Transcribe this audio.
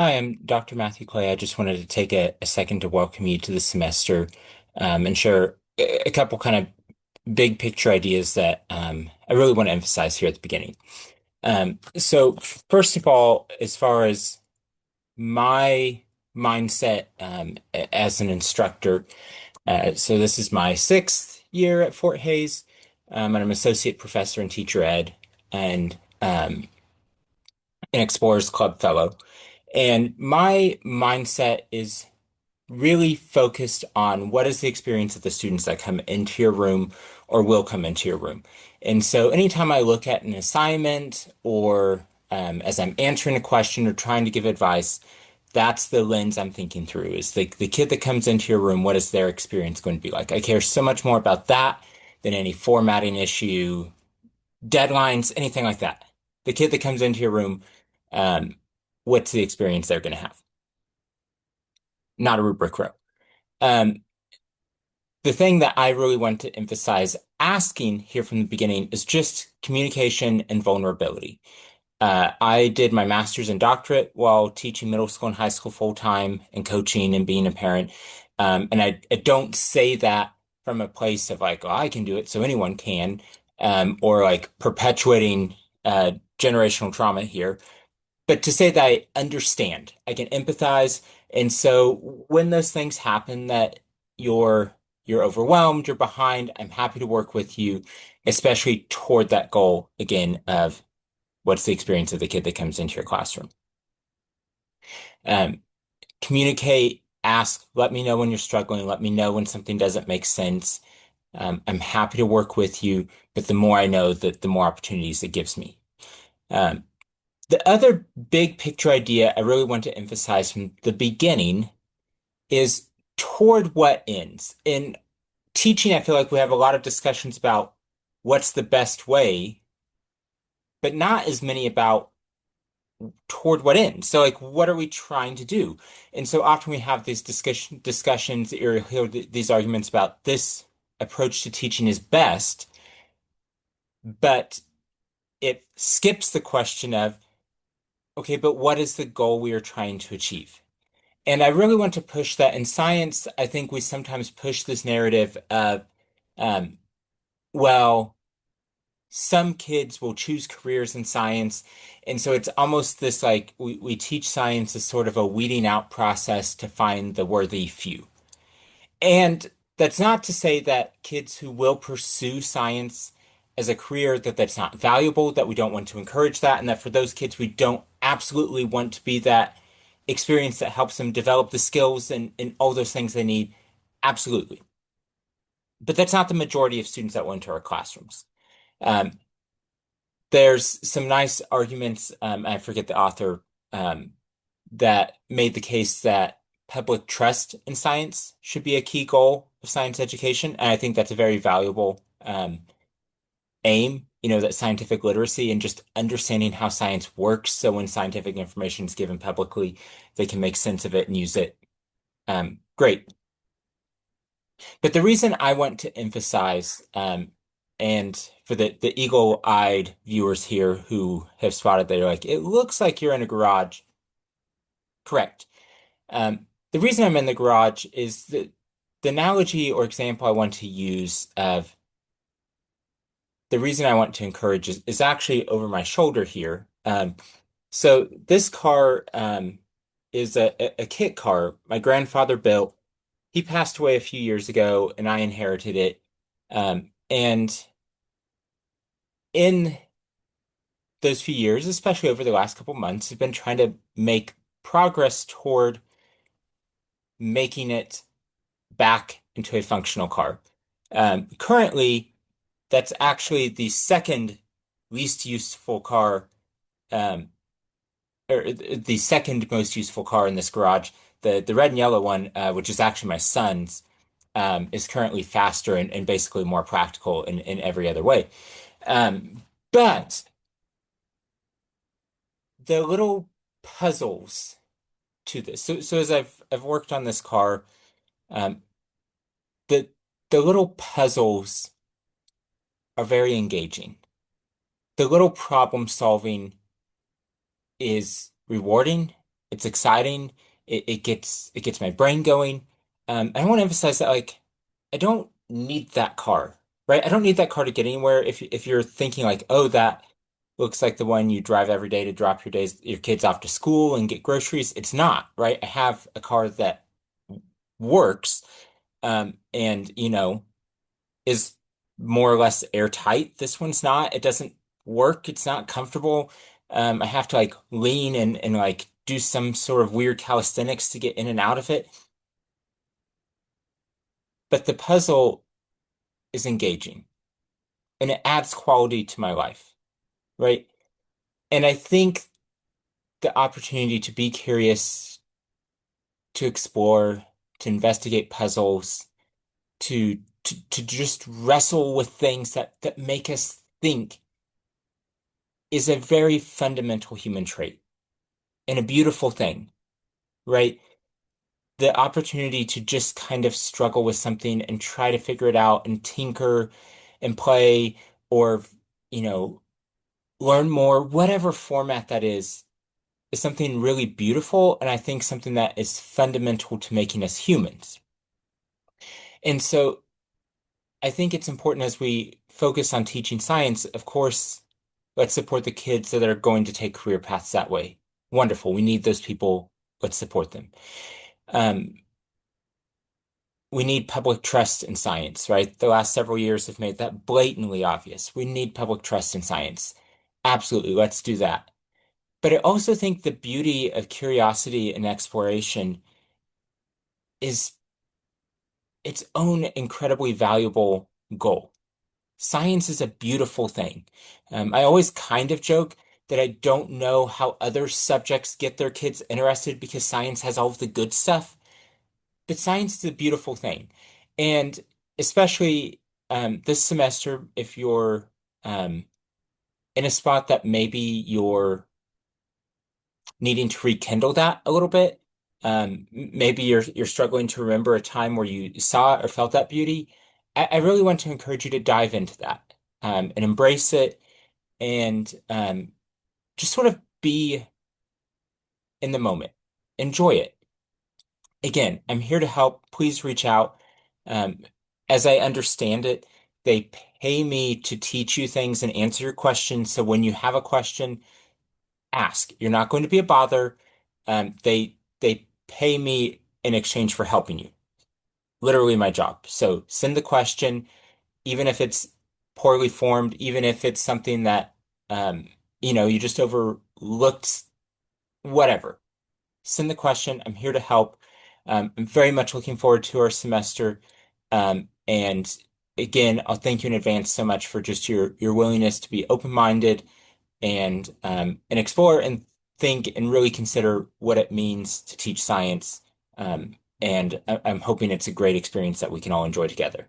Hi, I'm Dr. Matthew Clay. I just wanted to take a second to welcome you to the semester and share a couple kind of big picture ideas that I really want to emphasize here at the beginning. So, first of all, as far as my mindset as an instructor, so this is my sixth year at Fort Hays, and I'm associate professor in teacher ed and an Explorers Club fellow. And my mindset is really focused on what is the experience of the students that come into your room or will come into your room. And so anytime I look at an assignment or as I'm answering a question or trying to give advice, that's the lens I'm thinking through is the kid that comes into your room, what is their experience going to be like? I care so much more about that than any formatting issue, deadlines, anything like that. The kid that comes into your room, um, what's the experience they're going to have? Not a rubric row. Um, the thing that I really want to emphasize asking here from the beginning is just communication and vulnerability. I did my master's and doctorate while teaching middle school and high school full time and coaching and being a parent. And I don't say that from a place of like, oh, I can do it, so anyone can, or like perpetuating generational trauma here. But to say that I understand, I can empathize. And so when those things happen that you're you're overwhelmed, you're behind, I'm happy to work with you, especially toward that goal again of what's the experience of the kid that comes into your classroom. Um, Communicate, ask, let me know when you're struggling, let me know when something doesn't make sense. I'm happy to work with you, but the more I know, the more opportunities it gives me. Um, The other big picture idea I really want to emphasize from the beginning is toward what ends. In teaching, I feel like we have a lot of discussions about what's the best way, but not as many about toward what ends. So, like, what are we trying to do? And so often we have these discussions or hear these arguments about this approach to teaching is best, but it skips the question of, okay, but what is the goal we are trying to achieve? And I really want to push that in science. I think we sometimes push this narrative of, um, well, some kids will choose careers in science. And so it's almost this like we teach science as sort of a weeding out process to find the worthy few. And that's not to say that kids who will pursue science as a career that that's not valuable, that we don't want to encourage that, and that for those kids we don't absolutely want to be that experience that helps them develop the skills and all those things they need. Absolutely. But that's not the majority of students that went to our classrooms. Um, there's some nice arguments, I forget the author, um, that made the case that public trust in science should be a key goal of science education. And I think that's a very valuable aim, that scientific literacy and just understanding how science works. So when scientific information is given publicly, they can make sense of it and use it. Great. But the reason I want to emphasize, and for the eagle-eyed viewers here who have spotted that, are like, it looks like you're in a garage. Correct. The reason I'm in the garage is the analogy or example I want to use of the reason I want to encourage is actually over my shoulder here. So this car is a kit car my grandfather built. He passed away a few years ago, and I inherited it. And in those few years, especially over the last couple months, I've been trying to make progress toward making it back into a functional car. Currently, that's actually the second least useful car, um, or the second most useful car in this garage. The red and yellow one, which is actually my son's, is currently faster and basically more practical in every other way. But the little puzzles to this. So as I've worked on this car, um, the the little puzzles are very engaging. The little problem solving is rewarding It's exciting. It gets my brain going. I want to emphasize that like I don't need that car, right? I don't need that car to get anywhere. If you're thinking like, oh, that looks like the one you drive every day to drop your kids off to school and get groceries. It's not, right? I have a car that works, and is more or less airtight. This one's not. It doesn't work. It's not comfortable. I have to like lean and like do some sort of weird calisthenics to get in and out of it. But the puzzle is engaging and it adds quality to my life, right? And I think the opportunity to be curious, to explore, to investigate puzzles, to just wrestle with things that make us think is a very fundamental human trait and a beautiful thing, right? The opportunity to just kind of struggle with something and try to figure it out and tinker and play or, you know, learn more, whatever format that is something really beautiful. And I think something that is fundamental to making us humans. And so I think it's important as we focus on teaching science, of course, let's support the kids that are going to take career paths that way. Wonderful. We need those people. Let's support them. Um, we need public trust in science, right? The last several years have made that blatantly obvious. We need public trust in science. Absolutely. Let's do that. But I also think the beauty of curiosity and exploration is its own incredibly valuable goal. Science is a beautiful thing. I always kind of joke that I don't know how other subjects get their kids interested because science has all of the good stuff, but science is a beautiful thing. And especially this semester, if you're um, in a spot that maybe you're needing to rekindle that a little bit, maybe you're struggling to remember a time where you saw or felt that beauty. I really want to encourage you to dive into that and embrace it and just sort of be in the moment. Enjoy it. Again, I'm here to help. Please reach out. Um, as I understand it, they pay me to teach you things and answer your questions. So when you have a question, ask. You're not going to be a bother. They pay me in exchange for helping you. Literally my job. So send the question, even if it's poorly formed, even if it's something that you just overlooked, whatever. Send the question. I'm here to help. I'm very much looking forward to our semester. And again, I'll thank you in advance so much for just your willingness to be open-minded and explore and think and really consider what it means to teach science. And I'm hoping it's a great experience that we can all enjoy together.